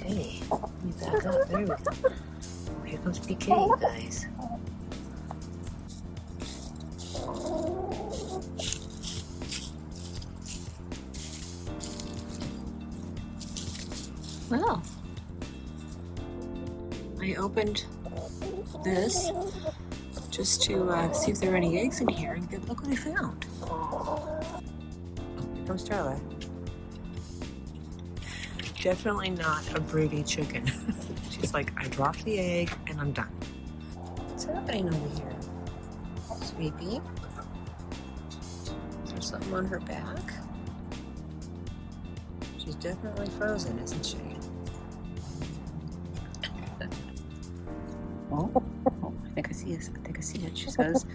Okay, let me back up. There we go. Here comes PK, you guys. Well, I opened this just to see if there are any eggs in here, and look what I found. Here comes Starla. Definitely not a broody chicken. She's like, I dropped the egg and I'm done. What's happening over here? Sweepy? Is there something on her back? She's definitely frozen, isn't she? Oh, I think I see it. I think I see it. She says,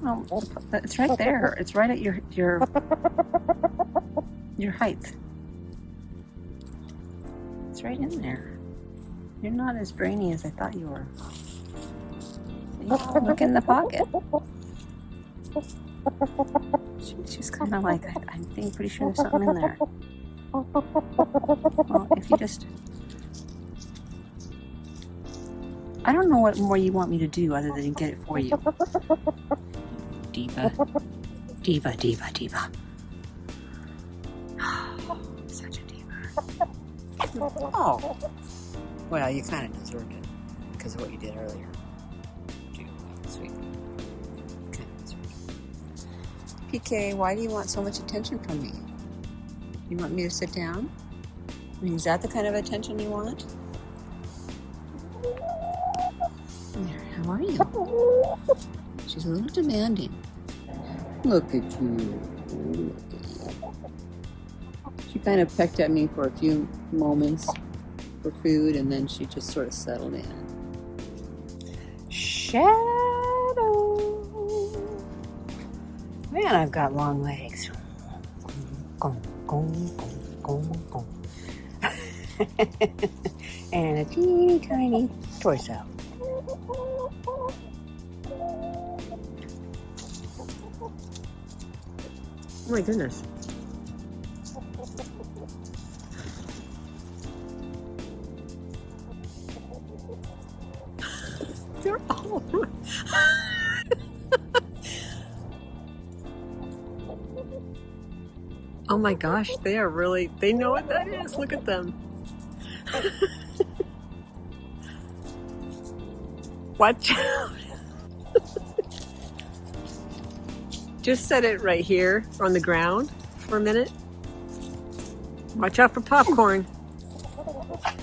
"Oh, it's right there. It's right at your height. It's right in there. You're not as brainy as I thought you were. See? Look in the pocket." She's kind of like, I'm pretty sure there's something in there. Well, if you just... I don't know what more you want me to do other than get it for you. Diva. Diva, diva, diva. Such a diva. Oh. Well, you kind of deserved it because of what you did earlier. Sweet. PK, why do you want so much attention from me? You want me to sit down? I mean, is that the kind of attention you want? There, how are you? She's a little demanding. Look at you. Look at you. She kind of pecked at me for a few moments for food, and then she just sort of settled in. Shadow. Man, I've got long legs. And a teeny tiny torso. Oh my goodness. They're all... Oh my gosh, they are really, they know what that is. Look at them. Watch out. Just set it right here on the ground for a minute. Watch out for popcorn.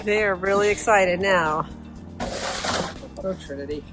They are really excited now. Oh, Trinity.